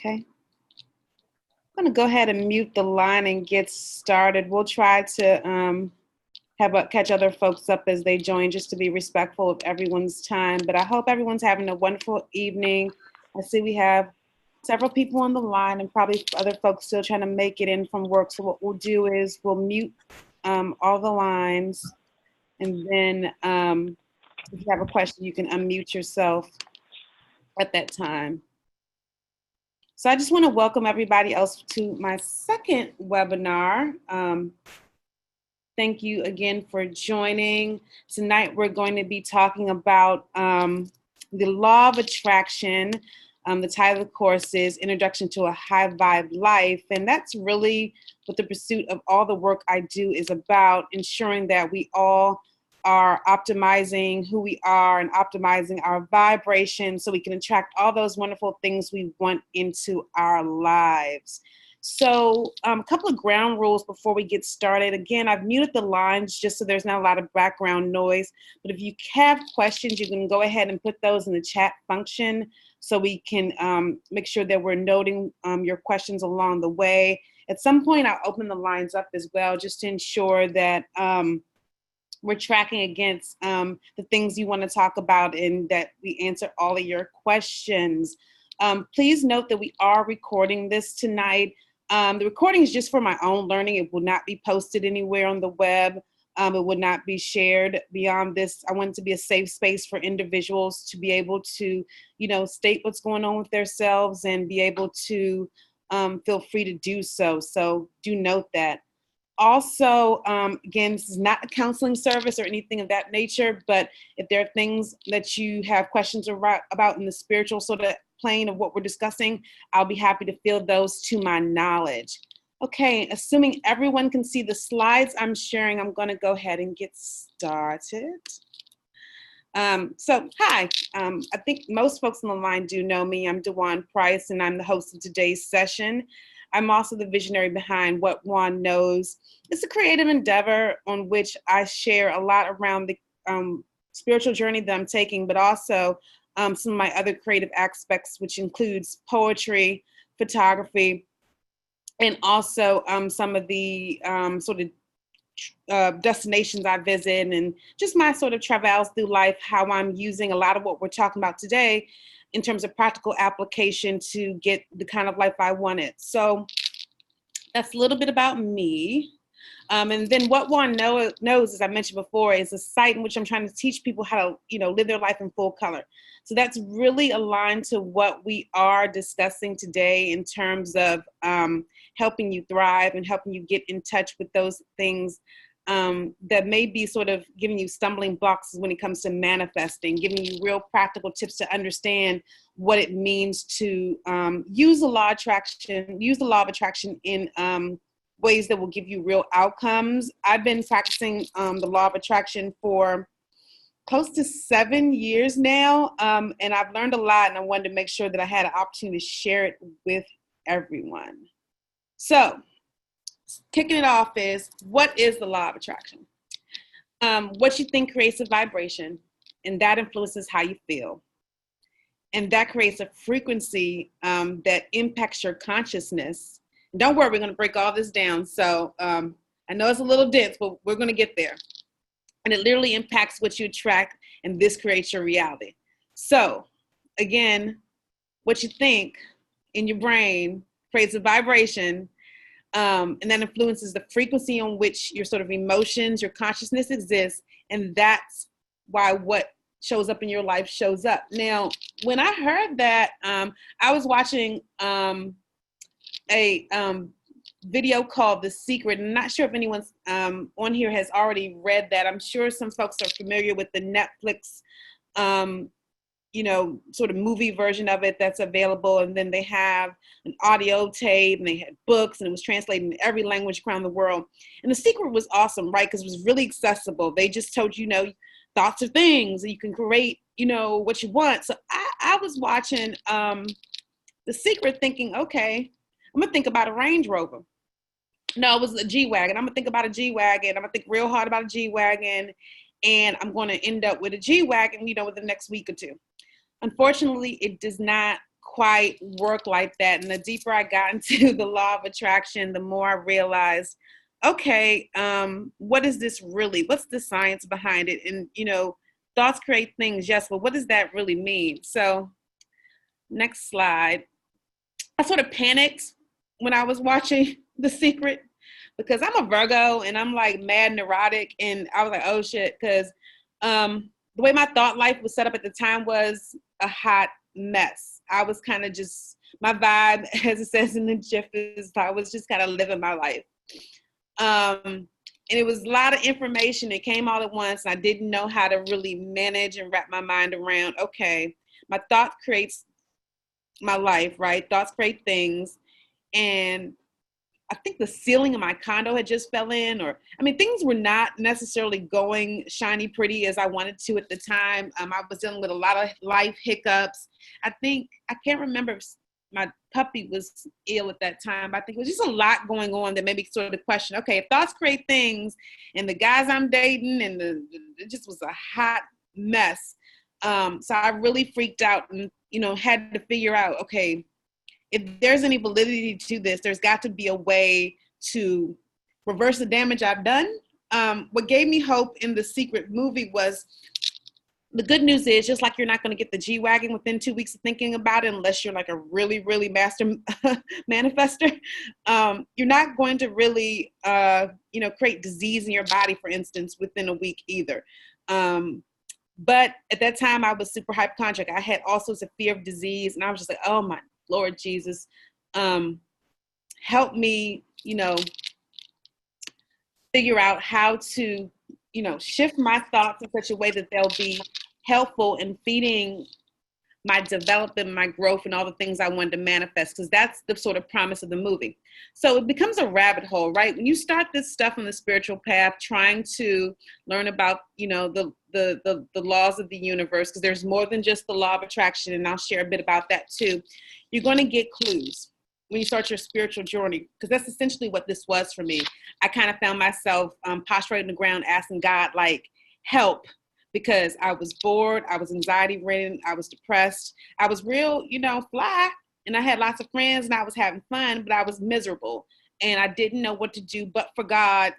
Okay. I'm going to go ahead and mute the line and get started. We'll try to catch other folks up as they join, just to be respectful of everyone's time. But I hope everyone's having a wonderful evening. I see we have several people on the line and probably other folks still trying to make it in from work. So what we'll do is we'll mute all the lines, and then if you have a question, you can unmute yourself at that time. So I just want to welcome everybody else to my second webinar. Thank you again for joining. Tonight we're going to be talking about the law of attraction. The title of the course is Introduction to a High Vibe Life. And that's really what the pursuit of all the work I do is about, ensuring that we all are optimizing who we are and optimizing our vibration so we can attract all those wonderful things we want into our lives. So a couple of ground rules before we get started. Again, I've muted the lines just so there's not a lot of background noise. But if you have questions, you can go ahead and put those in the chat function so we can make sure that we're noting your questions along the way. At some point, I'll open the lines up as well, just to ensure that we're tracking against the things you want to talk about and that we answer all of your questions. Please note that we are recording this tonight. The recording is just for my own learning. It will not be posted anywhere on the web. It would not be shared beyond this. I want it to be a safe space for individuals to be able to, state what's going on with themselves and be able to feel free to do so. So do note that. Also, again, this is not a counseling service or anything of that nature, but if there are things that you have questions about in the spiritual sort of plane of what we're discussing, I'll be happy to field those to my knowledge. Okay, assuming everyone can see the slides I'm sharing, I'm going to go ahead and get started. Hi, I think most folks on the line do know me. I'm Juan Price, and I'm the host of today's session. I'm also the visionary behind What Juan Knows. It's a creative endeavor on which I share a lot around the spiritual journey that I'm taking, but also some of my other creative aspects, which includes poetry, photography, and also some of the sort of destinations I visit, and just my sort of travels through life, how I'm using a lot of what we're talking about today in terms of practical application to get the kind of life I wanted. So that's a little bit about me. And then What Juan Knows, as I mentioned before, is a site in which I'm trying to teach people how to, live their life in full color. So that's really aligned to what we are discussing today in terms of helping you thrive and helping you get in touch with those things that may be sort of giving you stumbling blocks when it comes to manifesting, giving you real practical tips to understand what it means to use the law of attraction in ways that will give you real outcomes. I've been practicing the law of attraction for close to 7 years now, and I've learned a lot, and I wanted to make sure that I had an opportunity to share it with everyone. So, kicking it off is, what is the law of attraction? What you think creates a vibration, and that influences how you feel. And that creates a frequency that impacts your consciousness. And don't worry, we're going to break all this down. So I know it's a little dense, but we're going to get there. And it literally impacts what you attract, and this creates your reality. So again, what you think in your brain creates a vibration, and that influences the frequency on which your sort of emotions, your consciousness exists. And that's why what shows up in your life shows up. Now, when I heard that, I was watching a video called The Secret. I'm not sure if anyone's on here has already read that. I'm sure some folks are familiar with the Netflix, sort of movie version of it that's available. And then they have an audio tape, and they had books, and it was translated in every language around the world. And The Secret was awesome, right? Because it was really accessible. They just told you, thoughts are things, and you can create, what you want. So I was watching The Secret thinking, okay, I'm gonna think about a Range Rover. No, it was a G-Wagon. I'm gonna think about a G-Wagon. I'm gonna think real hard about a G-Wagon, and I'm gonna end up with a G-Wagon, within the next week or two. Unfortunately, it does not quite work like that. And the deeper I got into the law of attraction, the more I realized, okay, what is this really? What's the science behind it? And, thoughts create things, yes, but what does that really mean? So next slide. I sort of panicked when I was watching The Secret because I'm a Virgo and I'm like mad neurotic. And I was like, oh shit, because the way my thought life was set up at the time was a hot mess. I was kind of just, my vibe, as it says in the GIF, is I was just kind of living my life. And it was a lot of information. It came all at once. And I didn't know how to really manage and wrap my mind around, okay, my thought creates my life, right? Thoughts create things. And I think the ceiling of my condo had just fell in, things were not necessarily going shiny pretty as I wanted to at the time. I was dealing with a lot of life hiccups. I can't remember if my puppy was ill at that time. I think it was just a lot going on that made me sort of question, okay, if thoughts create things and the guys I'm dating it just was a hot mess. So I really freaked out and, had to figure out, okay, if there's any validity to this, there's got to be a way to reverse the damage I've done. What gave me hope in The Secret movie was, the good news is, just like you're not going to get the G-Wagon within 2 weeks of thinking about it, unless you're like a really, really master manifester, you're not going to really, create disease in your body, for instance, within a week either. But at that time, I was super hypochondriac. I had all sorts of fear of disease, and I was just like, oh my Lord Jesus, help me, figure out how to, shift my thoughts in such a way that they'll be helpful in feeding my development, my growth, and all the things I wanted to manifest, because that's the sort of promise of the movie. So it becomes a rabbit hole, right? When you start this stuff on the spiritual path, trying to learn about, the laws of the universe, because there's more than just the law of attraction, and I'll share a bit about that too. You're going to get clues when you start your spiritual journey, because that's essentially what this was for me. I kind of found myself prostrated on the ground asking God, like, help, because I was bored, I was anxiety-ridden, I was depressed, I was real, fly, and I had lots of friends and I was having fun, but I was miserable, and I didn't know what to do but for God,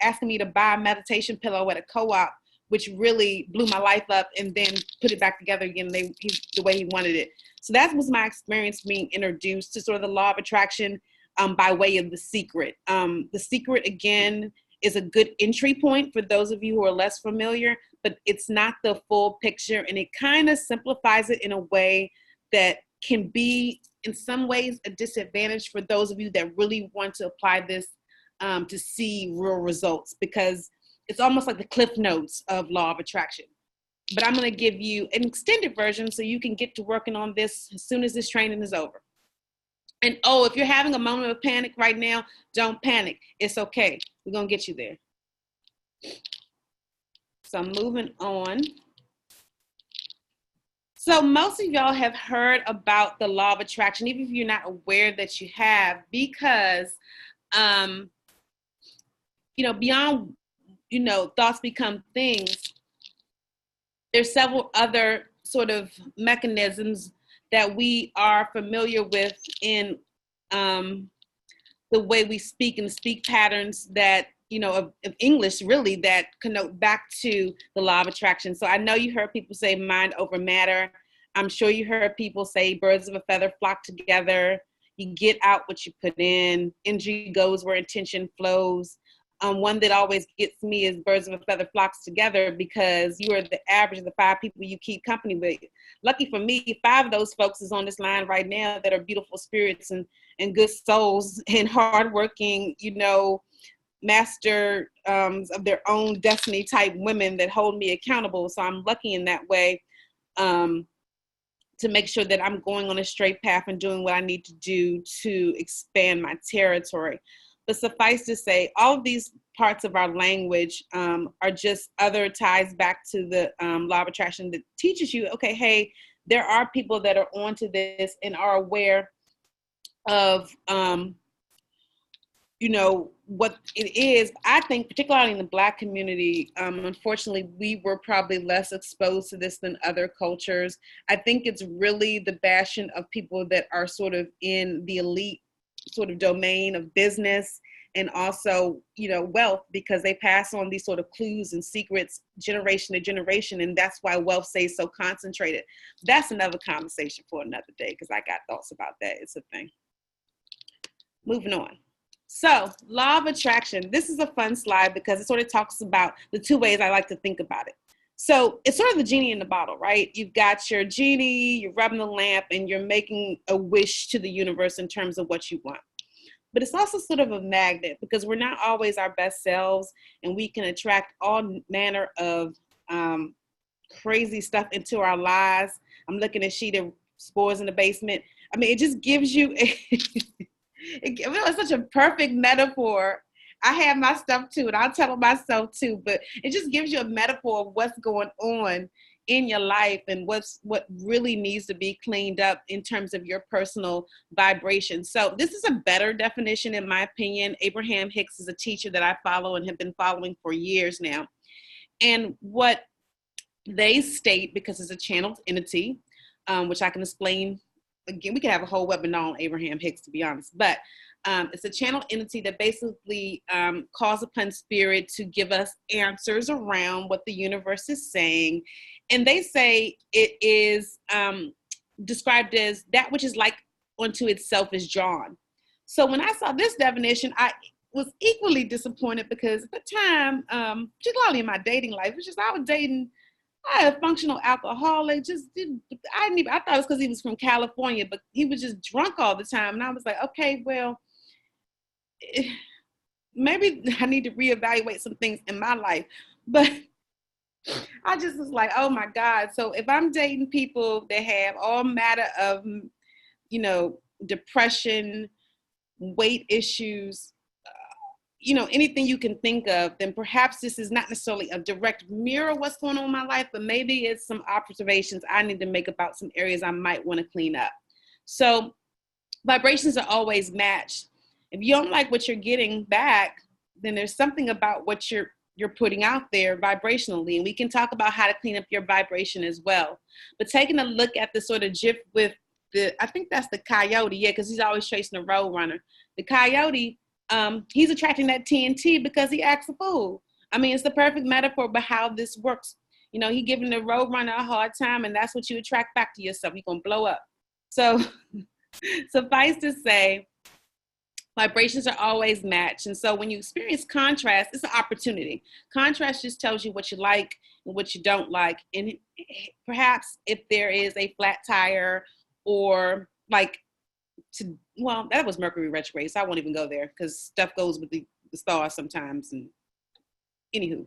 asking me to buy a meditation pillow at a co-op, which really blew my life up, and then put it back together again the way he wanted it. So that was my experience being introduced to sort of the law of attraction by way of The Secret. The Secret, again, is a good entry point for those of you who are less familiar, but it's not the full picture, and it kind of simplifies it in a way that can be, in some ways, a disadvantage for those of you that really want to apply this to see real results, because it's almost like the cliff notes of law of attraction. But I'm going to give you an extended version so you can get to working on this as soon as this training is over. And if you're having a moment of panic right now, don't panic. It's okay. We're going to get you there. So I'm moving on. So most of y'all have heard about the law of attraction, even if you're not aware that you have, because, beyond, thoughts become things. There's several other sort of mechanisms that we are familiar with in the way we speak and speak patterns that, of English really, that connote back to the law of attraction. So I know you heard people say mind over matter. I'm sure you heard people say birds of a feather flock together. You get out what you put in. Energy goes where intention flows. One that always gets me is birds of a feather flocks together, because you are the average of the 5 people you keep company with. Lucky for me, 5 of those folks is on this line right now that are beautiful spirits and good souls and hardworking, master of their own destiny type women that hold me accountable. So I'm lucky in that way to make sure that I'm going on a straight path and doing what I need to do to expand my territory. But suffice to say, all of these parts of our language are just other ties back to the law of attraction that teaches you, okay, hey, there are people that are onto this and are aware of what it is. I think particularly in the Black community, unfortunately, we were probably less exposed to this than other cultures. I think it's really the bastion of people that are sort of in the elite sort of domain of business and also, wealth, because they pass on these sort of clues and secrets generation to generation. And that's why wealth stays so concentrated. That's another conversation for another day, because I got thoughts about that. It's a thing. Moving on. So, law of attraction. This is a fun slide because it sort of talks about the two ways I like to think about it. So, it's sort of the genie in the bottle, right? You've got your genie, you're rubbing the lamp, and you're making a wish to the universe in terms of what you want. But it's also sort of a magnet because we're not always our best selves, and we can attract all manner of crazy stuff into our lives. I'm looking at Sheeta spores in the basement. I mean, it just gives you it's such a perfect metaphor. I have my stuff too, and I'll tell myself too, but it just gives you a metaphor of what's going on in your life and what really needs to be cleaned up in terms of your personal vibration. So this is a better definition, in my opinion. Abraham Hicks is a teacher that I follow and have been following for years now. And what they state, because it's a channeled entity, which I can explain. Again, we could have a whole webinar on Abraham Hicks, to be honest, but it's a channel entity that basically calls upon spirit to give us answers around what the universe is saying. And they say it is described as that which is like unto itself is drawn. So when I saw this definition, I was equally disappointed because at the time, particularly in my dating life, it's just I was dating a functional alcoholic. I thought it was because he was from California, but he was just drunk all the time. And I was like, okay, well, maybe I need to reevaluate some things in my life. But I just was like, oh my God. So if I'm dating people that have all matter of, depression, weight issues, anything you can think of, then perhaps this is not necessarily a direct mirror of what's going on in my life, but maybe it's some observations I need to make about some areas I might want to clean up. So vibrations are always matched. If you don't like what you're getting back, then there's something about what you're putting out there vibrationally. And we can talk about how to clean up your vibration as well. But taking a look at the sort of GIF with I think that's the coyote, because he's always chasing the road runner. The coyote, he's attracting that TNT because he acts a fool. I mean, it's the perfect metaphor about how this works. He giving the road runner a hard time, and that's what you attract back to yourself. You're going to blow up. So suffice to say, vibrations are always matched. And so when you experience contrast, it's an opportunity. Contrast just tells you what you like and what you don't like. And perhaps if there is a flat tire or that was Mercury retrograde, so I won't even go there because stuff goes with the stars sometimes. And anywho,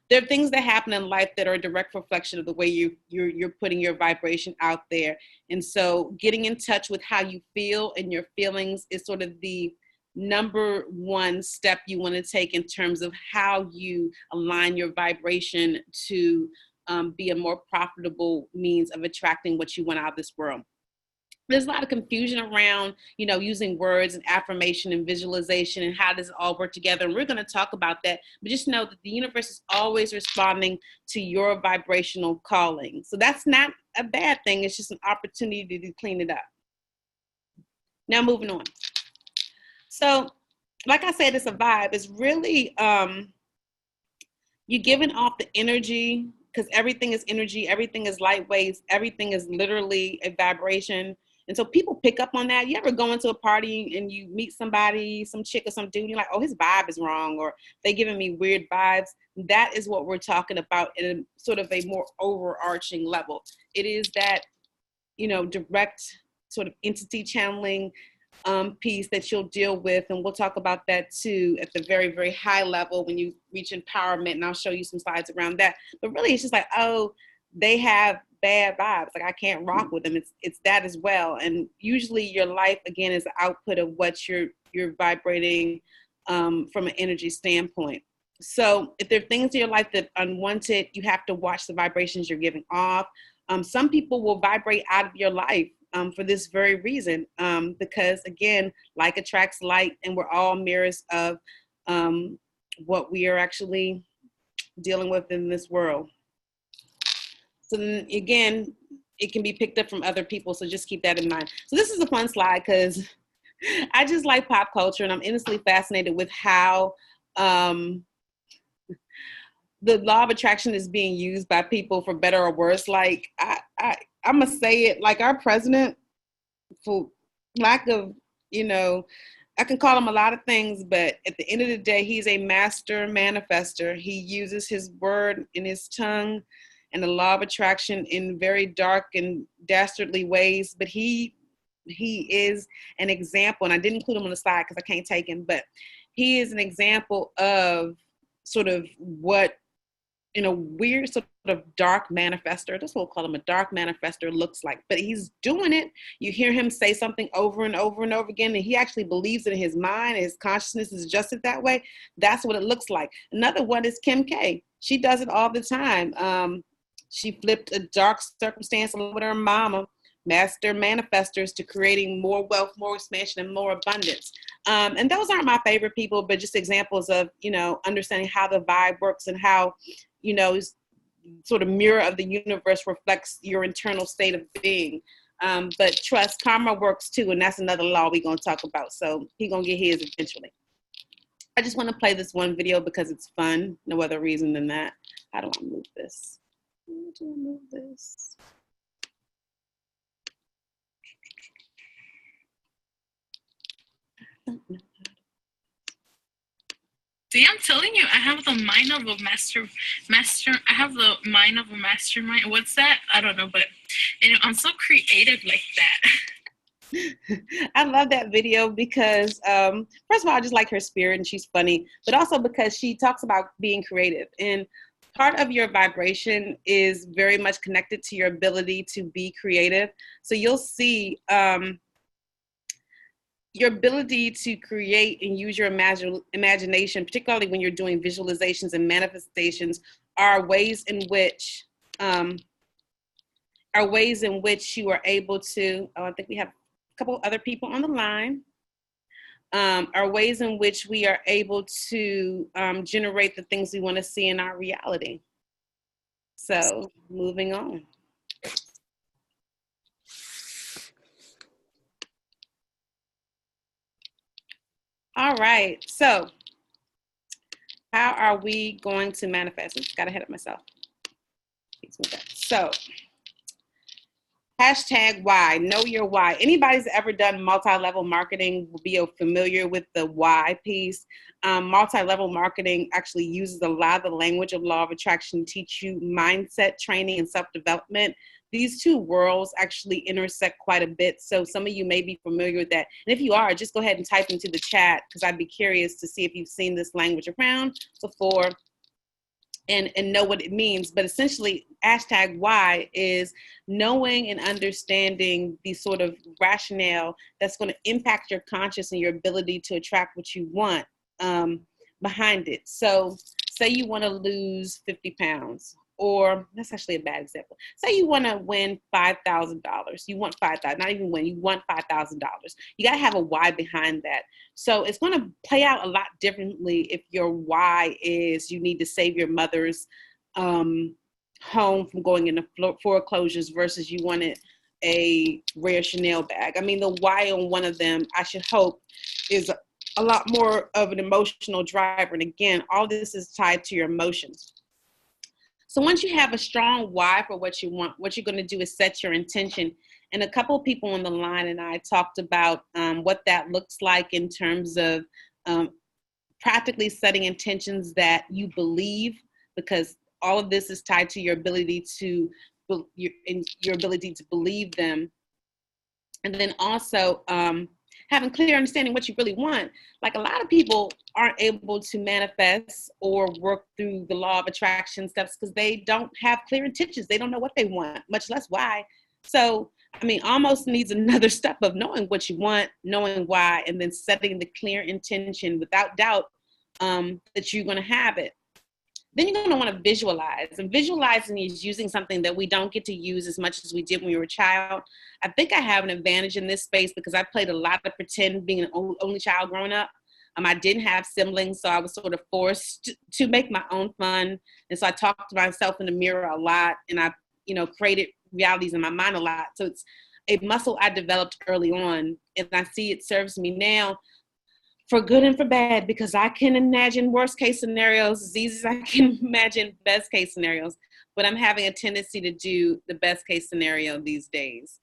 there are things that happen in life that are a direct reflection of the way you're putting your vibration out there. And so getting in touch with how you feel and your feelings is sort of the number one step you want to take in terms of how you align your vibration to be a more profitable means of attracting what you want out of this world. There's a lot of confusion around, using words and affirmation and visualization and how does it all work together. And we're going to talk about that. But just know that the universe is always responding to your vibrational calling. So that's not a bad thing. It's just an opportunity to clean it up. Now, moving on. So, like I said, it's a vibe. It's really, you're giving off the energy because everything is energy. Everything is light waves. Everything is literally a vibration. And so people pick up on that. You ever go into a party and you meet somebody, some chick or some dude, and you're like, oh, his vibe is wrong, or they giving me weird vibes. That is what we're talking about in a sort of a more overarching level. It is that, direct sort of entity channeling piece that you'll deal with. And we'll talk about that too at the very, very high level when you reach empowerment. And I'll show you some slides around that. But really, it's just like, oh, they have bad vibes. Like I can't rock with them. It's that as well. And usually your life, again, is the output of what you're vibrating from an energy standpoint. So if there are things in your life that are unwanted, you have to watch the vibrations you're giving off. Some people will vibrate out of your life for this very reason. Because again, like attracts like, and we're all mirrors of what we are actually dealing with in this world. So then again, it can be picked up from other people. So just keep that in mind. So this is a fun slide because I just like pop culture, and I'm endlessly fascinated with how the law of attraction is being used by people for better or worse. Like I'm gonna say it, like our president, for lack of, I can call him a lot of things, but at the end of the day, he's a master manifester. He uses his word and his tongue and the law of attraction in very dark and dastardly ways. But he is an example, and I didn't include him on the slide because I can't take him, but he is an example of sort of what, in a weird sort of dark manifester, that's what we'll call him, a dark manifester looks like. But he's doing it. You hear him say something over and over and over again, and he actually believes it in his mind, and his consciousness is adjusted that way. That's what it looks like. Another one is Kim K. She does it all the time. She flipped a dark circumstance with her mama, master manifestors, to creating more wealth, more expansion, and more abundance. And those aren't my favorite people, but just examples of, understanding how the vibe works and how, sort of mirror of the universe reflects your internal state of being. But trust, karma works too, and that's another law we're going to talk about. So he's going to get his eventually. I just want to play this one video because it's fun. No other reason than that. How do I move this? How do I move this? See, I'm telling you, I have the mind of a master. I have the mind of a mastermind. What's that? I don't know, but I'm so creative like that. I love that video because, first of all, I just like her spirit and she's funny, but also because she talks about being creative. And part of your vibration is very much connected to your ability to be creative. So you'll see your ability to create and use your imagination, particularly when you're doing visualizations and manifestations, are ways in which you are able to, I think we have a couple other people on the line, are ways in which we are able to generate the things we want to see in our reality. So moving on. All right, so how are we going to manifest? I just got ahead of myself. So hashtag why, know your why. Anybody's ever done multi-level marketing will be familiar with the why piece. Multi-level marketing actually uses a lot of the language of law of attraction to teach you mindset training and self-development. These two worlds actually intersect quite a bit. So some of you may be familiar with that. And if you are, just go ahead and type into the chat because I'd be curious to see if you've seen this language around before and know what it means. But essentially, hashtag why is knowing and understanding the sort of rationale that's going to impact your conscious and your ability to attract what you want behind it. So say you want to lose 50 pounds. Or that's actually a bad example. Say you want to win $5,000. You want $5,000, not even win, you want $5,000. You got to have a why behind that. So it's going to play out a lot differently if your why is you need to save your mother's home from going into foreclosures versus you wanted a rare Chanel bag. I mean, the why on one of them, I should hope, is a lot more of an emotional driver. And again, all this is tied to your emotions. So once you have a strong why for what you want, what you're going to do is set your intention. And a couple of people on the line and I talked about what that looks like in terms of practically setting intentions that you believe, because all of this is tied to your ability to believe them. And then also having clear understanding what you really want. Like a lot of people aren't able to manifest or work through the law of attraction steps because they don't have clear intentions. They don't know what they want, much less why. So, I mean, almost needs another step of knowing what you want, knowing why, and then setting the clear intention without doubt that you're going to have it. Then you're going to want to visualize. And visualizing is using something that we don't get to use as much as we did when we were a child. I think I have an advantage in this space because I played a lot of pretend being an only child growing up. I didn't have siblings, so I was sort of forced to make my own fun. And so I talked to myself in the mirror a lot, and I, created realities in my mind a lot. So it's a muscle I developed early on, and I see it serves me now for good and for bad, because I can imagine worst case scenarios as easy as I can imagine best case scenarios, but I'm having a tendency to do the best case scenario these days.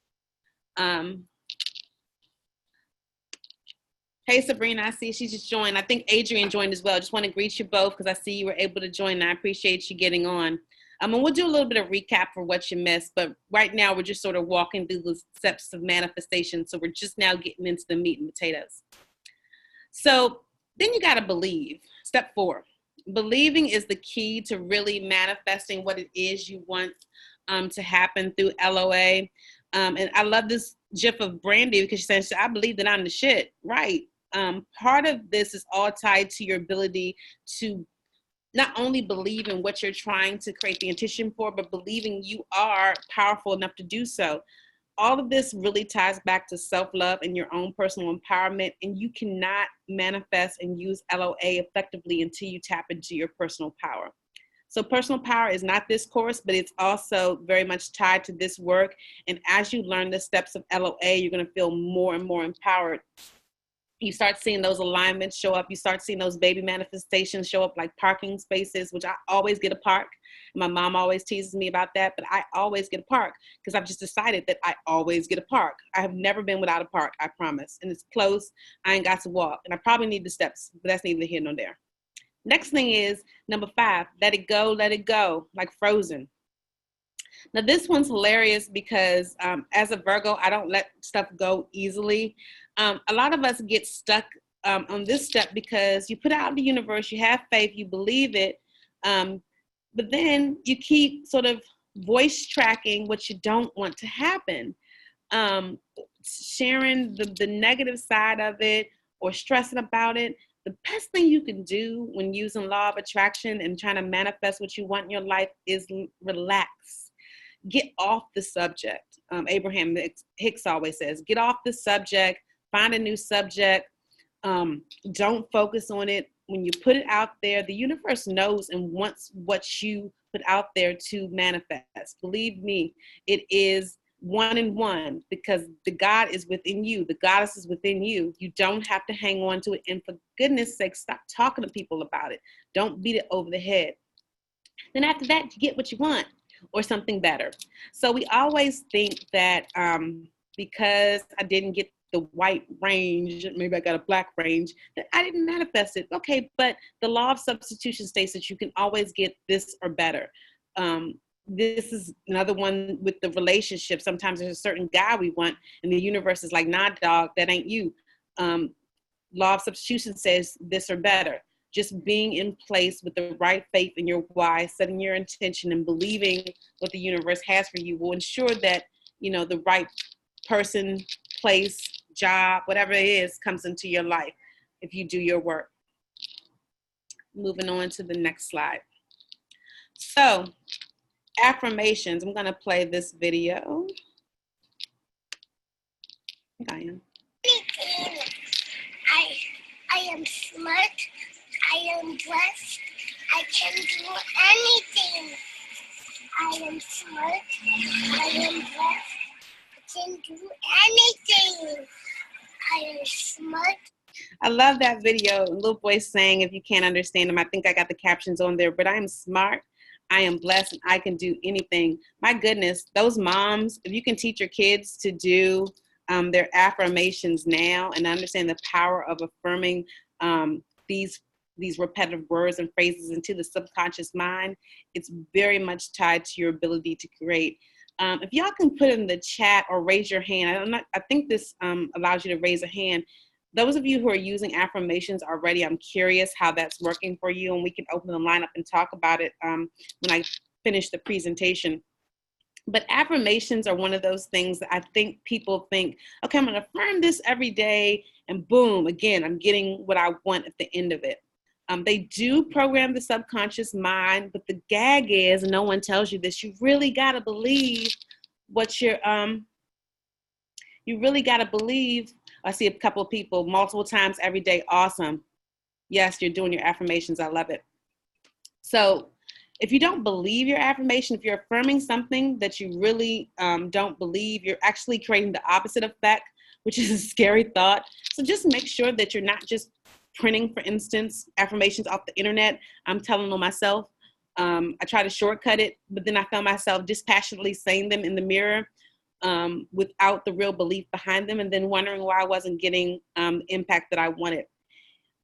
Hey, Sabrina, I see she just joined. I think Adrian joined as well. Just want to greet you both because I see you were able to join, and I appreciate you getting on. And we'll do a little bit of recap for what you missed, but right now we're just sort of walking through the steps of manifestation, so we're just now getting into the meat and potatoes. So then you got to believe. Step 4. Believing is the key to really manifesting what it is you want to happen through LOA. And I love this gif of Brandy because she says, I believe that I'm the shit. Right. Part of this is all tied to your ability to not only believe in what you're trying to create the intention for, but believing you are powerful enough to do so. All of this really ties back to self-love and your own personal empowerment, and you cannot manifest and use LOA effectively until you tap into your personal power. So personal power is not this course, but it's also very much tied to this work. And as you learn the steps of LOA, you're going to feel more and more empowered. You start seeing those alignments show up. You start seeing those baby manifestations show up, like parking spaces, which I always get a park. My mom always teases me about that, but I always get a park because I've just decided that I always get a park. I have never been without a park, I promise. And it's close. I ain't got to walk. And I probably need the steps, but that's neither here nor there. Next thing is number 5, let it go, like Frozen. Now this one's hilarious because as a Virgo, I don't let stuff go easily. A lot of us get stuck on this step because you put out in the universe, you have faith, you believe it, but then you keep sort of voice tracking what you don't want to happen, sharing the negative side of it or stressing about it. The best thing you can do when using law of attraction and trying to manifest what you want in your life is relax. Get off the subject. Abraham Hicks always says, get off the subject, find a new subject. Don't focus on it. When you put it out there, the universe knows and wants what you put out there to manifest. Believe me, it is 1 and 1 because the God is within you. The goddess is within you. You don't have to hang on to it. And for goodness sake, stop talking to people about it. Don't beat it over the head. Then after that, you get what you want or something better. So we always think that because I didn't get the white range, maybe I got a black range, that I didn't manifest it. Okay, but the law of substitution states that you can always get this or better. This is another one with the relationship. Sometimes there's a certain guy we want, and the universe is like, nah, dog, that ain't you. Law of substitution says this or better. Just being in place with the right faith in your why, setting your intention and believing what the universe has for you will ensure that, the right person, place, job, whatever it is, comes into your life if you do your work. Moving on to the next slide. So, affirmations. I'm going to play this video. I am. I am smart. I am blessed. I can do anything. I am smart. I am blessed. I can do anything. I am smart. I love that video. Little boy saying, if you can't understand them, I think I got the captions on there, but I am smart. I am blessed and I can do anything. My goodness, those moms, if you can teach your kids to do their affirmations now and understand the power of affirming these repetitive words and phrases into the subconscious mind, it's very much tied to your ability to create. If y'all can put in the chat or raise your hand, I think this allows you to raise a hand. Those of you who are using affirmations already, I'm curious how that's working for you, and we can open the line up and talk about it when I finish the presentation. But affirmations are one of those things that I think people think, okay, I'm going to affirm this every day, and boom, again, I'm getting what I want at the end of it. They do program the subconscious mind, but the gag is, and no one tells you this, you really got to believe what you're, you really got to believe. I see a couple of people multiple times every day. Awesome. Yes, you're doing your affirmations. I love it. So if you don't believe your affirmation, if you're affirming something that you really don't believe, you're actually creating the opposite effect, which is a scary thought. So just make sure that you're not just printing, for instance, affirmations off the internet. I'm telling them myself. I try to shortcut it, but then I found myself dispassionately saying them in the mirror without the real belief behind them, and then wondering why I wasn't getting the impact that I wanted.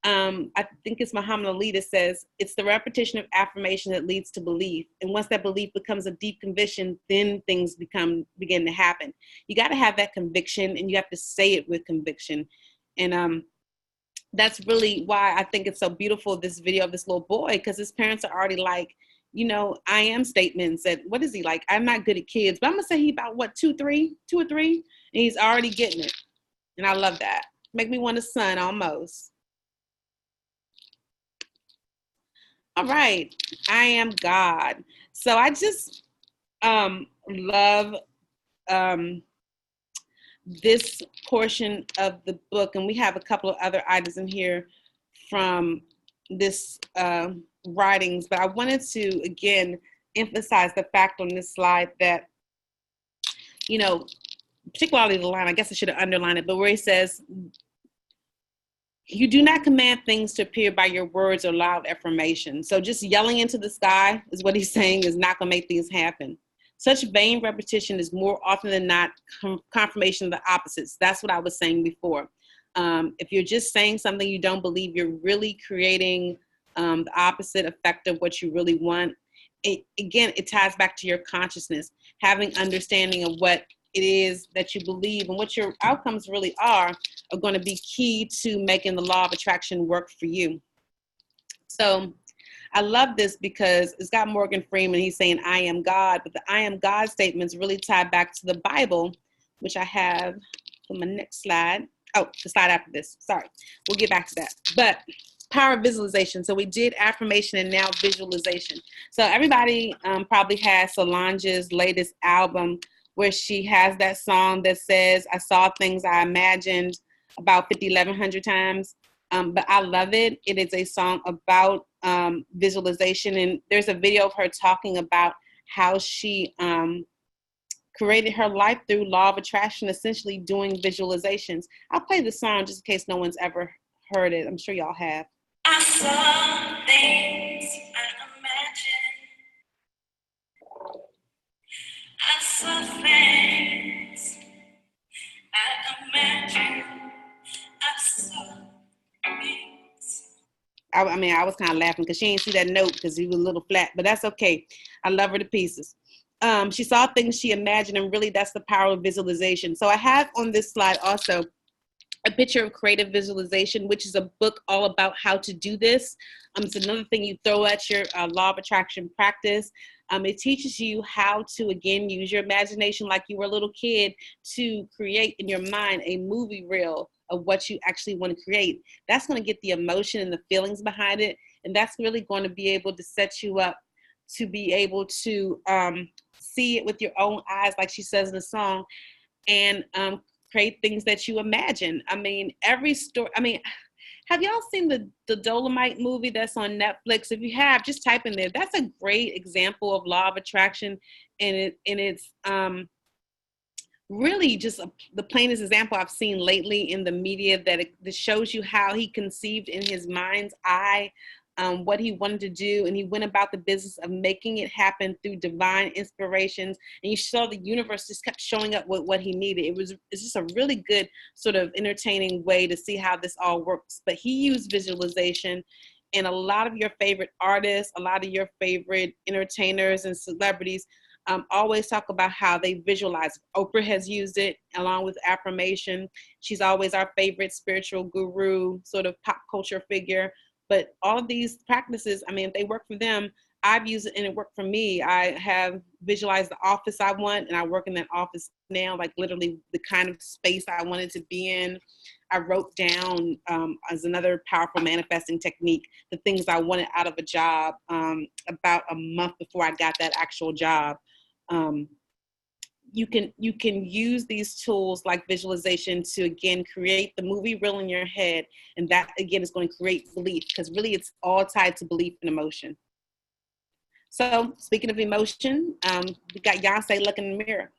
I think it's Muhammad Ali that says, it's the repetition of affirmation that leads to belief. And once that belief becomes a deep conviction, then things begin to happen. You got to have that conviction, and you have to say it with conviction. And that's really why I think it's so beautiful, this video of this little boy, because his parents are already like, you know, I am statements that, what is he like? I'm not good at kids, but I'm gonna say he about what, 2 or 3, and he's already getting it. And I love that. Make me want a son almost. All right, I am God. So I just love this portion of the book, and we have a couple of other items in here from this writings, but I wanted to again emphasize the fact on this slide that, you know, particularly the line, I guess I should have underlined it, but where he says, you do not command things to appear by your words or loud affirmation. So just yelling into the sky is what he's saying is not going to make things happen. Such vain repetition is more often than not confirmation of the opposites. That's what I was saying before. If you're just saying something you don't believe, you're really creating the opposite effect of what you really want. Again, it ties back to your consciousness, having understanding of what it is that you believe and what your outcomes really are going to be key to making the law of attraction work for you. So I love this because it's got Morgan Freeman. He's saying, I am God, but the I am God statements really tie back to the Bible, which I have for my next slide. Oh, the slide after this. Sorry. We'll get back to that. But power of visualization. So we did affirmation and now visualization. So everybody probably has Solange's latest album where she has that song that says, I saw things I imagined about 1,100 times. But I love it. It is a song about visualization. And there's a video of her talking about how she created her life through law of attraction, essentially doing visualizations. I'll play the song just in case no one's ever heard it. I'm sure y'all have. I saw things I imagined. I saw things I imagined. I saw things. I mean, I was kind of laughing because she didn't see that note because he was a little flat, but that's okay. I love her to pieces. She saw things she imagined, and really that's the power of visualization. So I have on this slide also a picture of creative visualization, which is a book all about how to do this. It's another thing you throw at your law of attraction practice. It teaches you how to, again, use your imagination like you were a little kid to create in your mind a movie reel of what you actually want to create. That's going to get the emotion and the feelings behind it. And that's really going to be able to set you up to be able to see it with your own eyes, like she says in the song, and create things that you imagine. I mean, every story, I mean, have y'all seen the Dolomite movie that's on Netflix? If you have, just type in there. That's a great example of law of attraction. And it's really just the plainest example I've seen lately in the media that shows you how he conceived in his mind's eye what he wanted to do, and he went about the business of making it happen through divine inspirations, and you saw the universe just kept showing up with what he needed. It's just a really good sort of entertaining way to see how this all works. But he used visualization, and a lot of your favorite artists, a lot of your favorite entertainers and celebrities always talk about how they visualize. Oprah has used it along with affirmation. She's always our favorite spiritual guru, sort of pop culture figure. But all of these practices, I mean, if they work for them, I've used it and it worked for me. I have visualized the office I want, and I work in that office now, like literally the kind of space I wanted to be in. I wrote down as another powerful manifesting technique, the things I wanted out of a job about a month before I got that actual job. You can use these tools like visualization to, again, create the movie reel in your head. And that, again, is going to create belief, because really it's all tied to belief and emotion. So speaking of emotion, we got Beyonce, Look in the Mirror.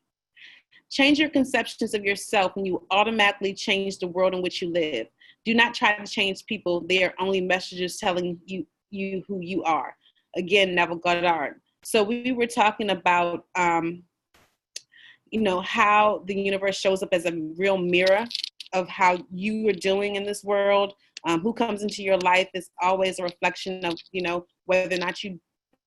Change your conceptions of yourself and you automatically change the world in which you live. Do not try to change people. They are only messages telling you who you are. Again, Neville Goddard. So we were talking about, how the universe shows up as a real mirror of how you are doing in this world. Who comes into your life is always a reflection of, whether or not you've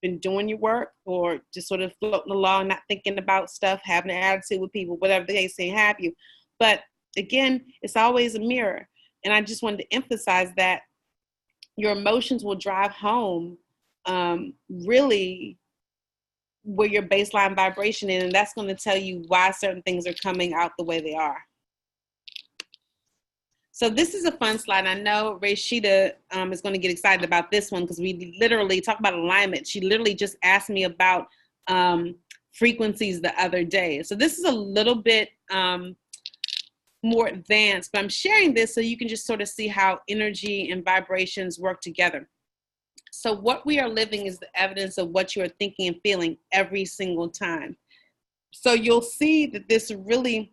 been doing your work or just sort of floating along, not thinking about stuff, having an attitude with people, whatever the case may have you. But again, it's always a mirror. And I just wanted to emphasize that your emotions will drive home really where your baseline vibration is, and that's going to tell you why certain things are coming out the way they are. So this is a fun slide. I know Rashida is going to get excited about this one, because we literally talk about alignment. She literally just asked me about frequencies the other day. So this is a little bit more advanced, but I'm sharing this so you can just sort of see how energy and vibrations work together. So what we are living is the evidence of what you are thinking and feeling every single time. So you'll see that this really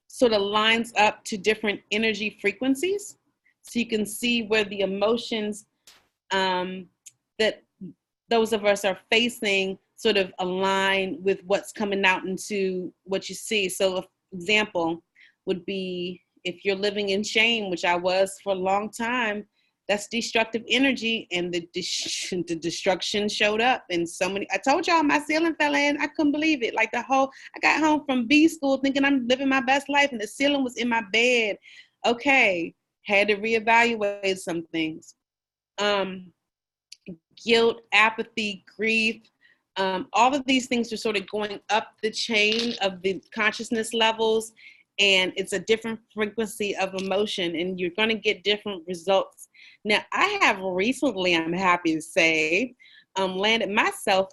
sort of lines up to different energy frequencies. So you can see where the emotions that those of us are facing sort of align with what's coming out into what you see. So an example would be if you're living in shame, which I was for a long time, that's destructive energy, and the destruction showed up in so many. I told y'all my ceiling fell in. I couldn't believe it. Like I got home from B school thinking I'm living my best life, and the ceiling was in my bed. Okay, had to reevaluate some things. Guilt, apathy, grief, all of these things are sort of going up the chain of the consciousness levels, and it's a different frequency of emotion, and you're going to get different results. Now, I have recently, I'm happy to say, landed myself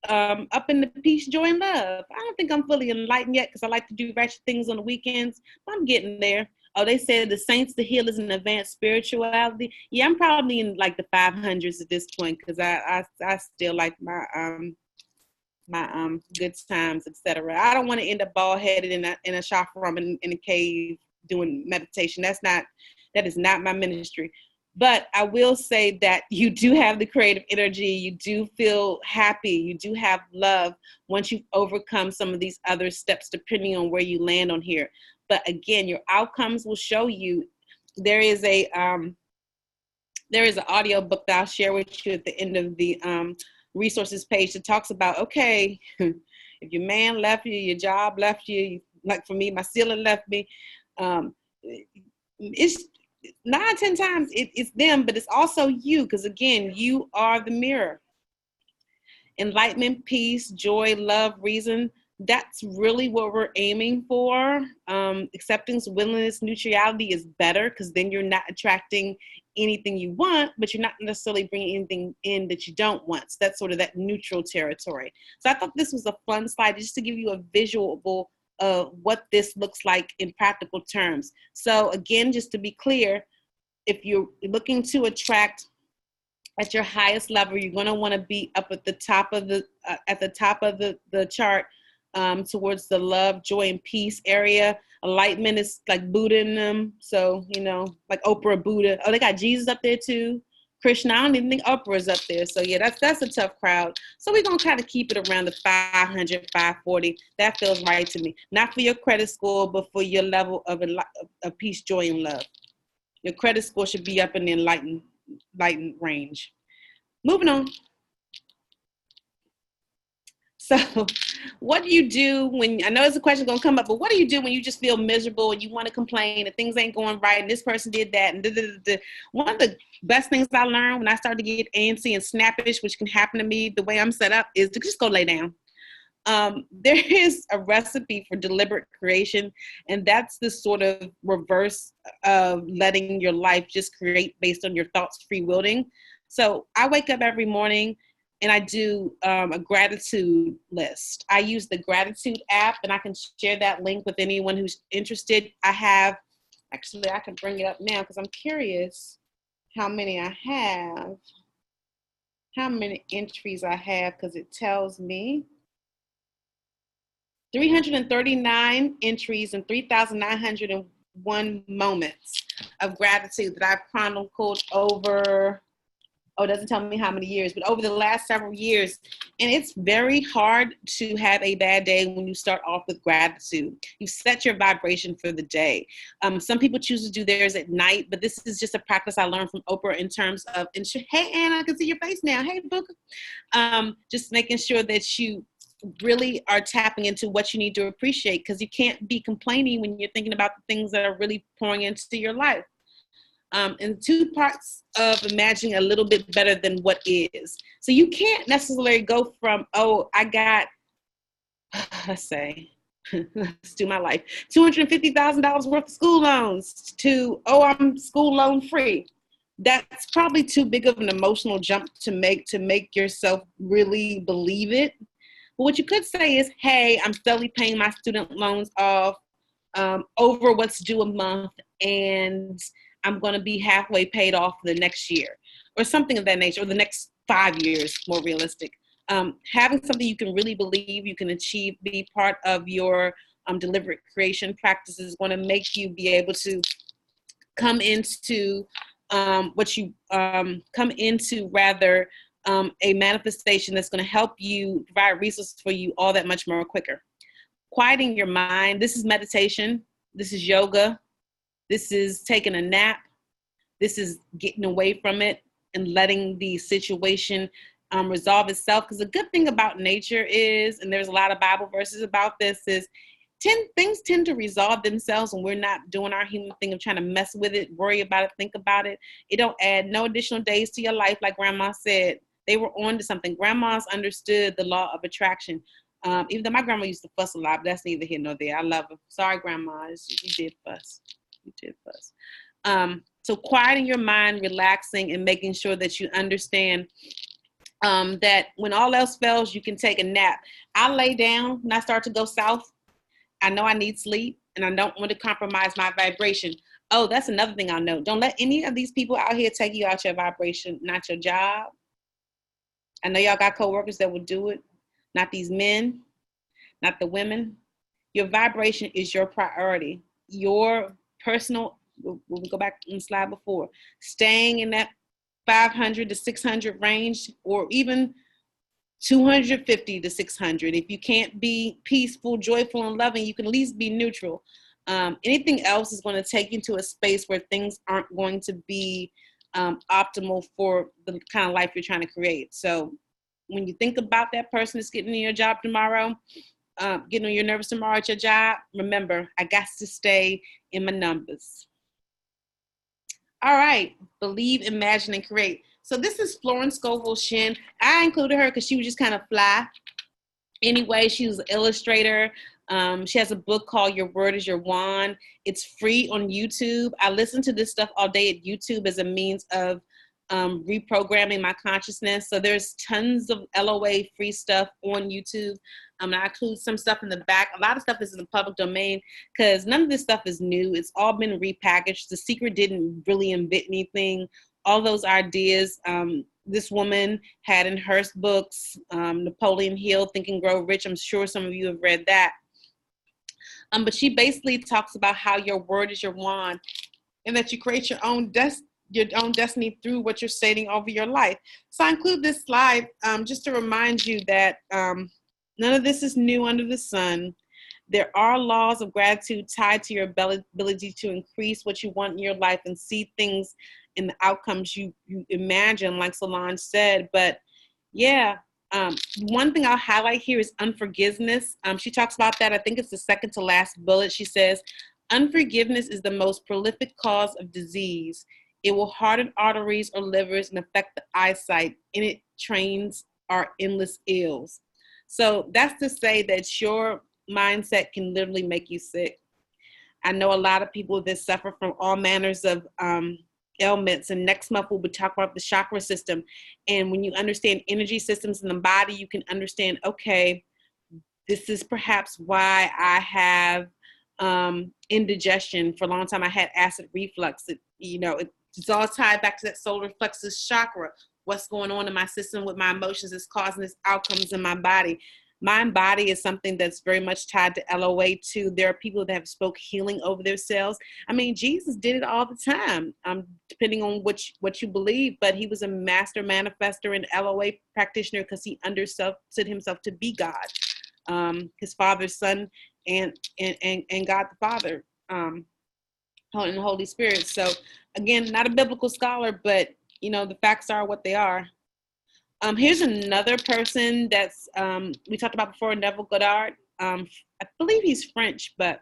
up in the peace, joy, and love. I don't think I'm fully enlightened yet, because I like to do ratchet things on the weekends, but I'm getting there. Oh, they said the saints, the healers, and advanced spirituality. Yeah, I'm probably in like the 500s at this point, because I still like my good times, etc. I don't want to end up bald-headed in a chakra room in a cave doing meditation. That is not my ministry. But I will say that you do have the creative energy. You do feel happy. You do have love once you've overcome some of these other steps, depending on where you land on here. But again, your outcomes will show you. There is an audio book that I'll share with you at the end of the resources page that talks about, okay, if your man left you, your job left you, like for me, my ceiling left me, it's 9, 10 times it's them, but it's also you, because again, you are the mirror. Enlightenment, peace, joy, love, reason, that's really what we're aiming for. Acceptance, willingness, neutrality is better, because then you're not attracting anything you want, but you're not necessarily bringing anything in that you don't want. So that's sort of that neutral territory. So I thought this was a fun slide just to give you a visual of what this looks like in practical terms. So again, just to be clear, if you're looking to attract at your highest level, you're going to want to be up at the top of the chart, towards the love, joy, and peace area. Enlightenment is like Buddha in them. So, like Oprah, Buddha. Oh, they got Jesus up there too. Krishna, I don't even think Oprah is up there. So yeah, that's a tough crowd. So we're going to try to keep it around the 500, 540. That feels right to me. Not for your credit score, but for your level of peace, joy, and love. Your credit score should be up in the enlightened range. Moving on. So what do you do when, I know there's a question going to come up, but what do you do when you just feel miserable and you want to complain and things ain't going right and this person did that and One of the best things I learned when I started to get antsy and snappish, which can happen to me the way I'm set up, is to just go lay down. There is a recipe for deliberate creation, and that's the sort of reverse of letting your life just create based on your thoughts, free willing. So I wake up every morning and I do a gratitude list. I use the gratitude app, and I can share that link with anyone who's interested. Actually, I can bring it up now because I'm curious how many entries I have, because it tells me 339 entries and 3,901 moments of gratitude that I've chronicled over, it doesn't tell me how many years, but over the last several years. And it's very hard to have a bad day when you start off with gratitude. You set your vibration for the day. Some people choose to do theirs at night, but this is just a practice I learned from Oprah in terms of, hey, Anna, I can see your face now. Hey, Booker. Just making sure that you really are tapping into what you need to appreciate, because you can't be complaining when you're thinking about the things that are really pouring into your life. And two parts of imagining a little bit better than what is. So you can't necessarily go from, let's say, let's do my life, $250,000 worth of school loans to, I'm school loan free. That's probably too big of an emotional jump to make yourself really believe it. But what you could say is, hey, I'm steadily paying my student loans off over what's due a month, and I'm going to be halfway paid off the next year, or something of that nature, or the next 5 years, more realistic. Having something you can really believe you can achieve, be part of your deliberate creation practice, is going to make you be able to come into a manifestation that's going to help you, provide resources for you all that much more quicker. Quieting your mind. This is meditation. This is yoga. This is taking a nap. This is getting away from it and letting the situation resolve itself. Because the good thing about nature is, and there's a lot of Bible verses about this, is things tend to resolve themselves when we're not doing our human thing of trying to mess with it, worry about it, think about it. It don't add no additional days to your life. Like Grandma said, they were on to something. Grandmas understood the law of attraction. Even though my grandma used to fuss a lot, but that's neither here nor there. I love her. Sorry, Grandma. You did fuss. You did fuss. So quieting your mind, relaxing, and making sure that you understand that when all else fails, you can take a nap. I lay down when I start to go south. I know I need sleep, and I don't want to compromise my vibration. Oh, that's another thing I'll note. Don't let any of these people out here take you out your vibration, not your job. I know y'all got coworkers that will do it. Not these men, not the women. Your vibration is your priority. Your personal, we'll go back and slide before, staying in that 500 to 600 range, or even 250 to 600. If you can't be peaceful, joyful, and loving, you can at least be neutral. Anything else is going to take you to a space where things aren't going to be optimal for the kind of life you're trying to create. So when you think about that person that's getting in your job tomorrow, getting on your nerves tomorrow at your job, remember, I got to stay in my numbers. All right, believe, imagine, and create. So this is Florence Scovel Shin. I included her because she was just kind of fly. Anyway, she was an illustrator. She has a book called Your Word is Your Juan. It's free on YouTube. I listen to this stuff all day at YouTube as a means of reprogramming my consciousness. So there's tons of LOA free stuff on YouTube. I include some stuff in the back. A lot of stuff is in the public domain because none of this stuff is new. It's all been repackaged. The Secret didn't really invent anything. All those ideas this woman had in her books, Napoleon Hill, Think and Grow Rich. I'm sure some of you have read that. But she basically talks about how your word is your wand, and that you create your own destiny through what you're stating over your life. So I include this slide just to remind you that none of this is new under the sun. There are laws of gratitude tied to your ability to increase what you want in your life and see things in the outcomes you imagine, like Solange said. But yeah, one thing I'll highlight here is unforgiveness. She talks about that. I think it's the second to last bullet. She says, unforgiveness is the most prolific cause of disease. It will harden arteries or livers and affect the eyesight, and it trains our endless ills. So that's to say that your mindset can literally make you sick. I know a lot of people that suffer from all manners of ailments. And next month we'll be talking about the chakra system. And when you understand energy systems in the body, you can understand, okay, this is perhaps why I have indigestion. For a long time, I had acid reflux. It's all tied back to that solar plexus chakra. What's going on in my system with my emotions is causing this outcomes in my body. Mind body is something that's very much tied to LOA too. There are people that have spoke healing over their cells. I mean, Jesus did it all the time, depending on what you believe, but he was a master manifester and LOA practitioner because he understood himself to be God, his Father, Son, and God the Father, and the Holy Spirit. So again, not a biblical scholar, but the facts are what they are. Here's another person that's we talked about before, Neville Goddard. I believe he's French, but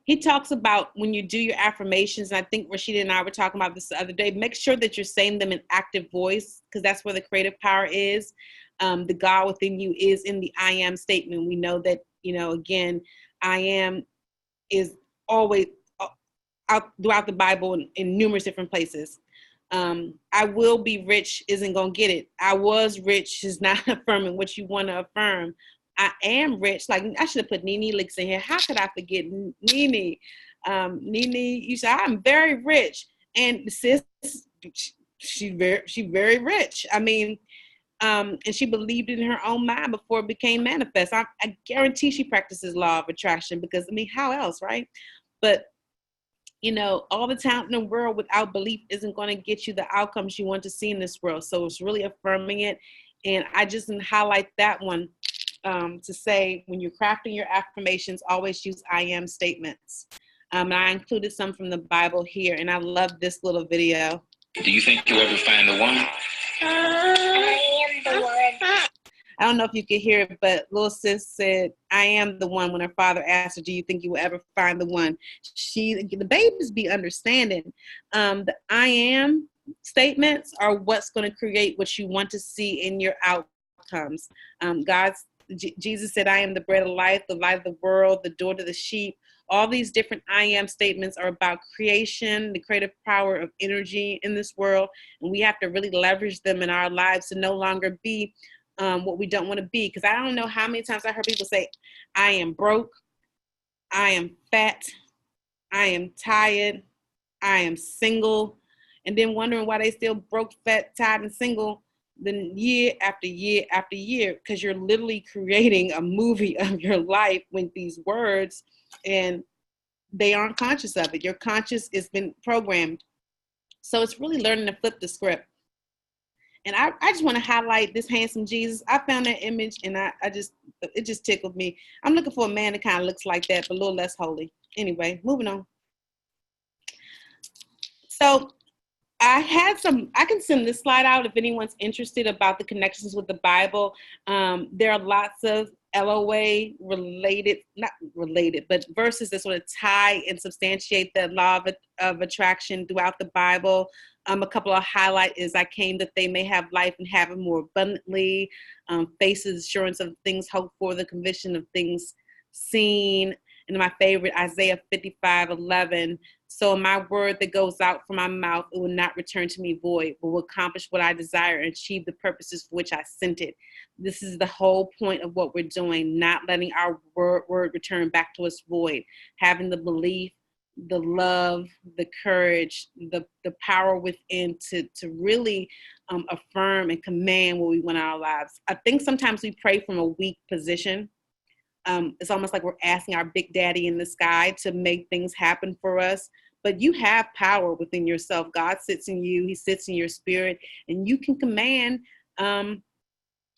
he talks about when you do your affirmations, and I think Rashida and I were talking about this the other day, make sure that you're saying them in active voice, because that's where the creative power is. The God within you is in the I am statement. We know that, again, I am is always out throughout the Bible in numerous different places. I will be rich isn't going to get it. I was rich is not affirming what you want to affirm. I am rich. Like, I should have put Nene Leaks in here. How could I forget Nene? Nene, you said, I'm very rich. And sis, she's very rich. I mean, and she believed in her own mind before it became manifest. I guarantee she practices law of attraction because, how else, right? But all the talent in the world without belief isn't going to get you the outcomes you want to see in this world. So it's really affirming it. And I just highlight that one to say, when you're crafting your affirmations, always use I am statements. And I included some from the Bible here, and I love this little video. Do you think you'll ever find the one? I am the one. I don't know if you could hear it, but little sis said, I am the one, when her father asked her, do you think you will ever find the one? The babies be understanding. The I am statements are what's going to create what you want to see in your outcomes. Jesus said, I am the bread of life, the light of the world, the door to the sheep. All these different I am statements are about creation, the creative power of energy in this world. And we have to really leverage them in our lives to no longer be what we don't want to be. Because I don't know how many times I heard people say, I am broke, I am fat, I am tired, I am single, and then wondering why they still broke, fat, tired, and single then year after year after year, because you're literally creating a movie of your life with these words, and they aren't conscious of it. Your conscious has been programmed. So it's really learning to flip the script. And I just want to highlight this handsome Jesus. I found that image, and it just tickled me. I'm looking for a man that kind of looks like that, but a little less holy. Anyway, moving on. So I can send this slide out if anyone's interested about the connections with the Bible. There are lots of LOA not related, but verses that sort of tie and substantiate the law of attraction throughout the Bible. A couple of highlight is, I came that they may have life and have it more abundantly. Faces assurance of things hoped for, the conviction of things seen. And my favorite, Isaiah 55:11. So my word that goes out from my mouth, it will not return to me void, but will accomplish what I desire and achieve the purposes for which I sent it. This is the whole point of what we're doing, not letting our word return back to us void, having the belief, the love, the courage, the power within to really affirm and command what we want in our lives. I think sometimes we pray from a weak position. It's almost like we're asking our big daddy in the sky to make things happen for us. But you have power within yourself. God sits in you. He sits in your spirit. And you can command,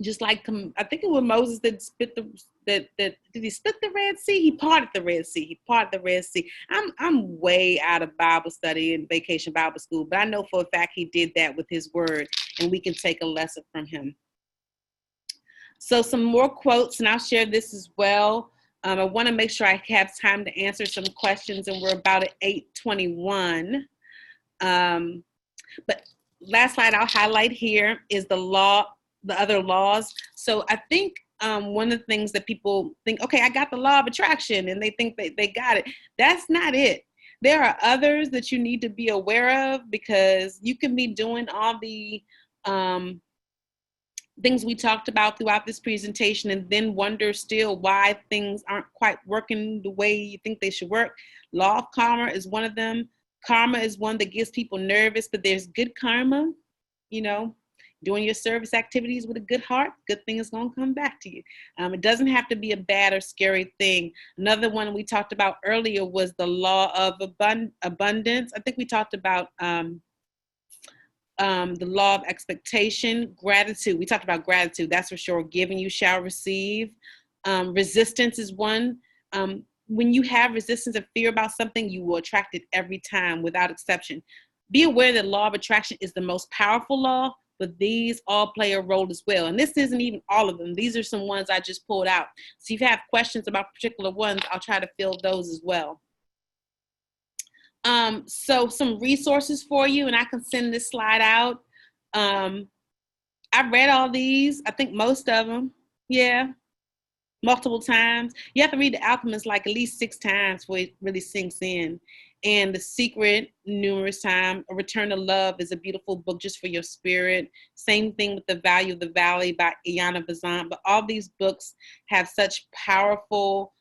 just like, I think it was Moses that did he split the Red Sea? He parted the Red Sea. I'm way out of Bible study and vacation Bible school, but I know for a fact he did that with his word, and we can take a lesson from him. So some more quotes, and I'll share this as well. I want to make sure I have time to answer some questions, and we're about at 8:21. But last slide I'll highlight here is the law the other laws. So I think one of the things that people think, okay, I got the law of attraction, and they think they got it. That's not it. There are others that you need to be aware of, because you can be doing all the things we talked about throughout this presentation and then wonder still why things aren't quite working the way you think they should work. Law of karma is one of them. Karma is one that gets people nervous, but there's good karma, you know, doing your service activities with a good heart, good thing is going to come back to you. It doesn't have to be a bad or scary thing. Another one we talked about earlier was the law of abundance. I think we talked about the law of expectation, gratitude. We talked about gratitude, that's for sure. Giving, you shall receive. Resistance is one. When you have resistance and fear about something, you will attract it every time without exception. Be aware that law of attraction is the most powerful law, but these all play a role as well. And this isn't even all of them. These are some ones I just pulled out. So if you have questions about particular ones, I'll try to fill those as well. So some resources for you, and I can send this slide out. I've read all these, I think most of them, yeah, multiple times. You have to read The Alchemist like at least 6 times before it really sinks in. And The Secret, numerous times. A Return to Love is a beautiful book just for your spirit. Same thing with The Value of the Valley by Iyanla Vanzant. But all these books have such powerful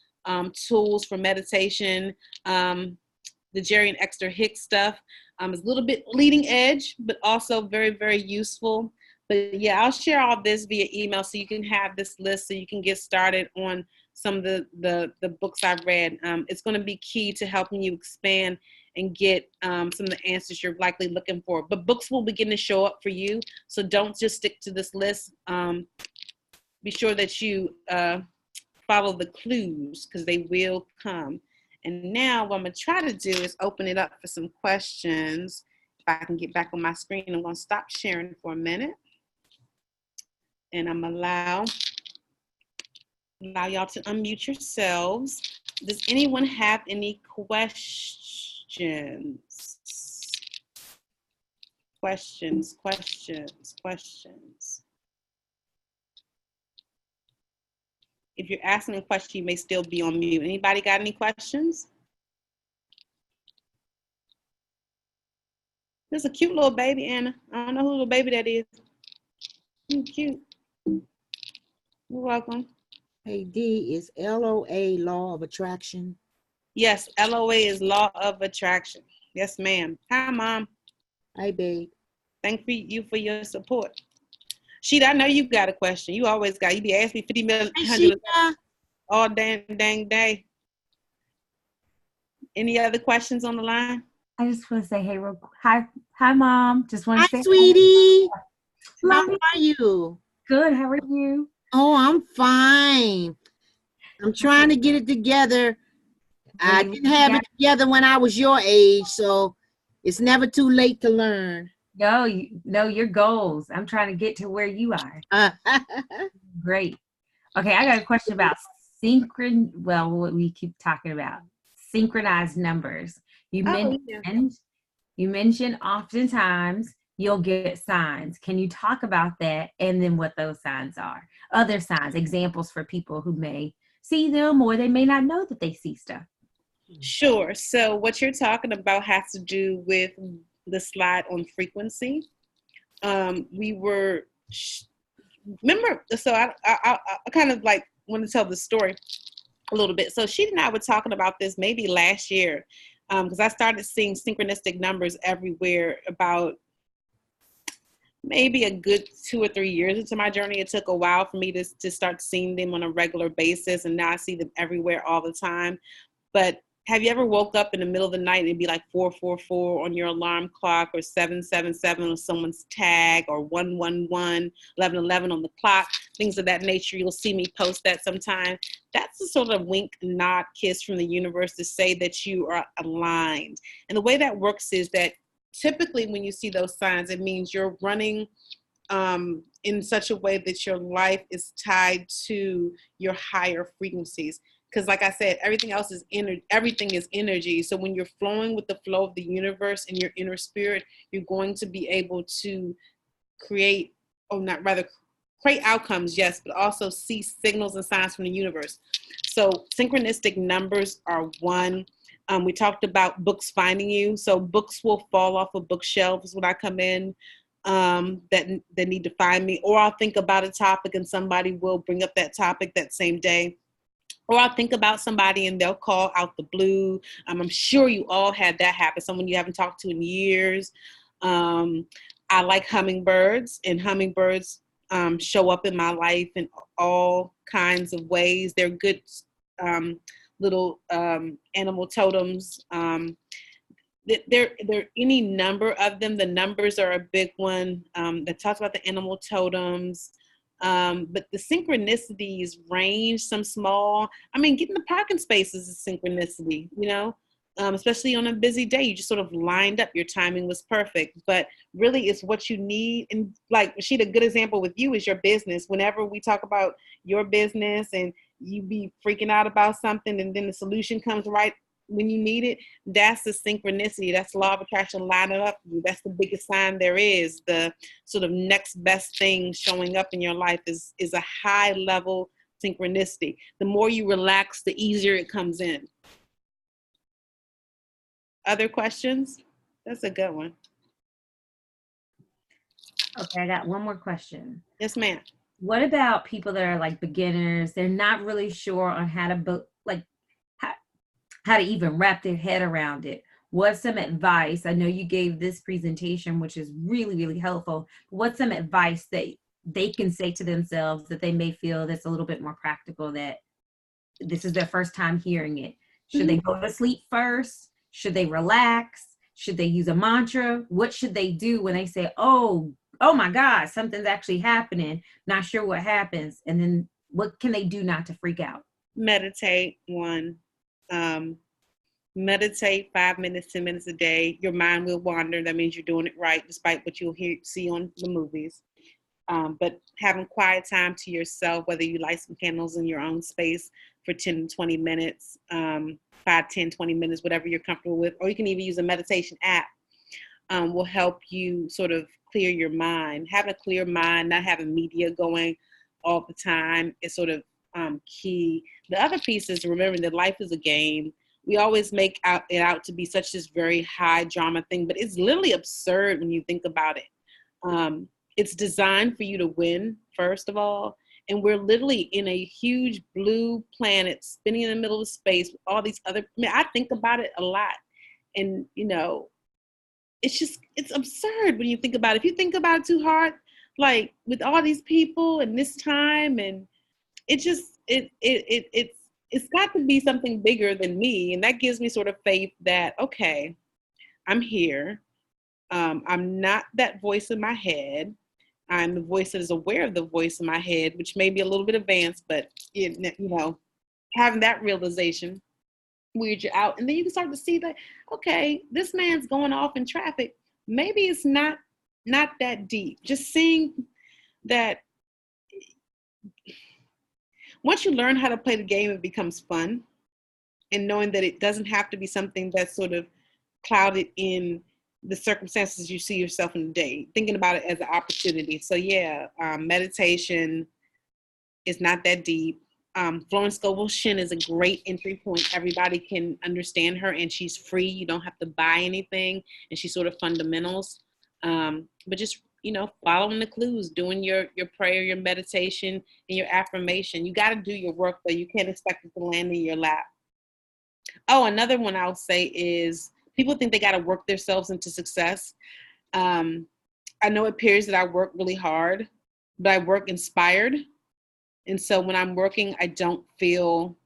tools for meditation. The Jerry and Exeter Hicks stuff is a little bit leading edge, but also very, very useful. But yeah, I'll share all this via email so you can have this list so you can get started on some of the books I've read. It's going to be key to helping you expand and get some of the answers you're likely looking for. But books will begin to show up for you, so don't just stick to this list. Be sure that you follow the clues, because they will come. And now what I'm going to try to do is open it up for some questions. If I can get back on my screen, I'm going to stop sharing for a minute. And I'm allow y'all to unmute yourselves. Does anyone have any questions? Questions. If you're asking a question, you may still be on mute. Anybody got any questions? There's a cute little baby, Anna. I don't know who little baby that is. Cute. You're welcome. Hey, D, is LOA, law of attraction? Yes, LOA is law of attraction. Yes, ma'am. Hi, Mom. Hi, babe. Thank you for your support. Sheeta, I know you got a question. You always got. You be asking me 50 million all dang day. Any other questions on the line? I just want to say, hey, hi, Mom. Just want to say, sweetie. How Love are you? Good. How are you? Oh, I'm fine. I'm trying to get it together. I didn't have it together when I was your age, so it's never too late to learn. No, your goals. I'm trying to get to where you are. Great. Okay, I got a question about what we keep talking about, synchronized numbers. You mentioned oftentimes you'll get signs. Can you talk about that and then what those signs are? Other signs, examples for people who may see them or they may not know that they see stuff. Sure. So what you're talking about has to do with the slide on frequency. Remember, so I kind of like want to tell the story a little bit. So she and I were talking about this maybe last year, because I started seeing synchronistic numbers everywhere about maybe a good 2 or 3 years into my journey. It took a while for me to start seeing them on a regular basis, and now I see them everywhere all the time. But have you ever woke up in the middle of the night and it'd be like 444 on your alarm clock, or 777 on someone's tag, or 111, 1111 on the clock, things of that nature? You'll see me post that sometime. That's a sort of wink, nod, kiss from the universe to say that you are aligned. And the way that works is that typically when you see those signs, it means you're running in such a way that your life is tied to your higher frequencies. Because like I said, everything is energy. So when you're flowing with the flow of the universe and your inner spirit, you're going to be able to create outcomes, yes, but also see signals and signs from the universe. So synchronistic numbers are one. We talked about books finding you. So books will fall off of bookshelves when I come in that need to find me. Or I'll think about a topic and somebody will bring up that topic that same day. Or I'll think about somebody and they'll call out the blue. I'm sure you all had that happen, someone you haven't talked to in years. I like hummingbirds, and hummingbirds show up in my life in all kinds of ways. They're good little animal totems. There any number of them. The numbers are a big one that talks about the animal totems. But the synchronicities range, some small. I mean, getting the parking spaces is synchronicity, you know, especially on a busy day. You just sort of lined up. Your timing was perfect. But really, it's what you need. And like Rashida, a good example with you is your business. Whenever we talk about your business and you be freaking out about something and then the solution comes right when you need it, that's the synchronicity. That's the law of attraction lining up. That's the biggest sign there is. The sort of next best thing showing up in your life is a high level synchronicity. The more you relax, the easier it comes in. Other questions? That's a good one. Okay, I got one more question. Yes, ma'am. What about people that are like beginners? They're not really sure on how to how to even wrap their head around it. What's some advice? I know you gave this presentation, which is really, really helpful. What's some advice that they can say to themselves that they may feel that's a little bit more practical, that this is their first time hearing it? Should they go to sleep first? Should they relax? Should they use a mantra? What should they do when they say, oh my God, something's actually happening, not sure what happens? And then what can they do not to freak out? Meditate, one. Meditate 5 minutes, 10 minutes a day. Your mind will wander. That means you're doing it right, despite what you'll see on the movies. But having quiet time to yourself, whether you light some candles in your own space for 10 to 20 minutes, 5, 10, 20 minutes, whatever you're comfortable with, or you can even use a meditation app, will help you sort of clear your mind. Having a clear mind, not having media going all the time is sort of key. The other piece is remembering that life is a game. We always make it out to be such this very high drama thing, but it's literally absurd when you think about it. It's designed for you to win, first of all. And we're literally in a huge blue planet spinning in the middle of space with all these other, I think about it a lot. And, you know, it's absurd when you think about it. If you think about it too hard, like with all these people and this time, and it's got to be something bigger than me. And that gives me sort of faith that, okay, I'm here. I'm not that voice in my head. I'm the voice that is aware of the voice in my head, which may be a little bit advanced, but you know, having that realization weird you out. And then you can start to see that, okay, this man's going off in traffic. Maybe it's not that deep. Just seeing that once you learn how to play the game, it becomes fun. And knowing that it doesn't have to be something that's sort of clouded in the circumstances you see yourself in the day, thinking about it as an opportunity. So yeah, meditation is not that deep. Florence Scovel Shinn is a great entry point. Everybody can understand her, and she's free. You don't have to buy anything, and she's sort of fundamentals. But just, you know, following the clues, doing your prayer, your meditation, and your affirmation. You got to do your work, though. You can't expect it to land in your lap. Oh, another one I'll say is people think they got to work themselves into success. I know it appears that I work really hard, but I work inspired. And so when I'm working, I don't feel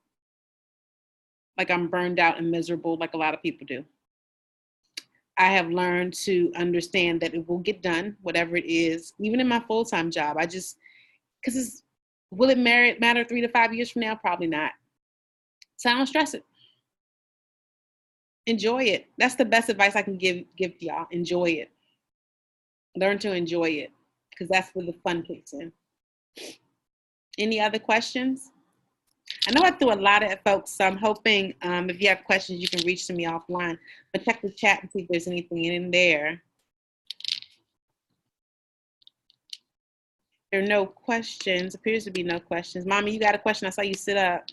like I'm burned out and miserable like a lot of people do. I have learned to understand that it will get done, whatever it is, even in my full-time job. Will it matter 3 to 5 years from now? Probably not. So I don't stress it. Enjoy it. That's the best advice I can give to y'all. Enjoy it. Learn to enjoy it, because that's where the fun kicks in. Any other questions? I know I threw a lot at folks, so I'm hoping if you have questions, you can reach to me offline. But check the chat and see if there's anything in there. There are no questions. Appears to be no questions. Mommy, you got a question? I saw you sit up.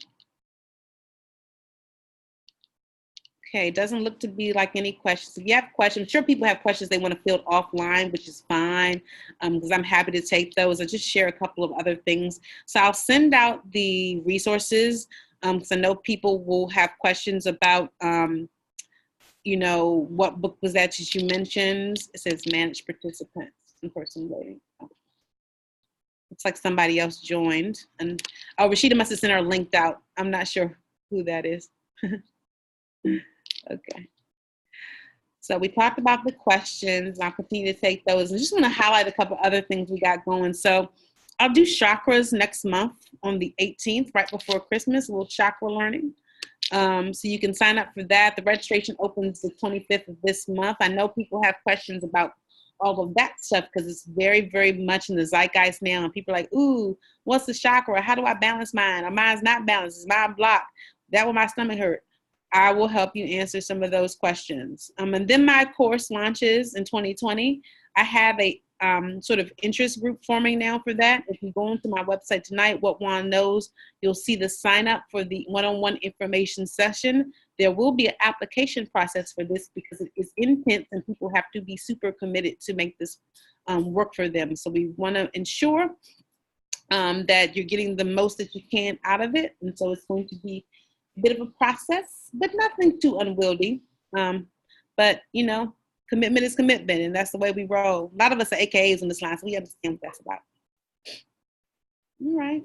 Okay, doesn't look to be like any questions. If you have questions, I'm sure people have questions they want to field offline, which is fine, because I'm happy to take those. I'll just share a couple of other things. So I'll send out the resources, because I know people will have questions about, you know, what book was that you mentioned? It says manage participants in person voting. Looks like somebody else joined. And oh, Rashida must have sent her linked out. I'm not sure who that is. Okay. So we talked about the questions. I'll continue to take those. I just want to highlight a couple other things we got going. So I'll do chakras next month on the 18th, right before Christmas, a little chakra learning. So you can sign up for that. The registration opens the 25th of this month. I know people have questions about all of that stuff because it's very, very much in the zeitgeist now. And people are like, ooh, what's the chakra? How do I balance mine? Or mine's not balanced. Is mine blocked? That will my stomach hurt. I will help you answer some of those questions. And then my course launches in 2020. I have a sort of interest group forming now for that. If you go into my website tonight, What Juan Knows, you'll see the sign up for the one-on-one information session. There will be an application process for this because it is intense and people have to be super committed to make this work for them. So we want to ensure that you're getting the most that you can out of it. And so it's going to be a bit of a process, but nothing too unwieldy. But, you know, commitment is commitment, and that's the way we roll. A lot of us are AKAs on this line, so we understand what that's about. All right.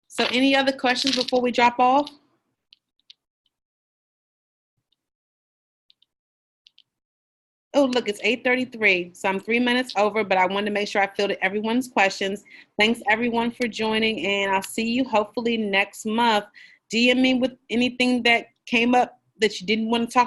So any other questions before we drop off? Oh, look, it's 8:33, so I'm 3 minutes over, but I wanted to make sure I fielded everyone's questions. Thanks, everyone, for joining, and I'll see you hopefully next month. DM me with anything that came up that you didn't want to talk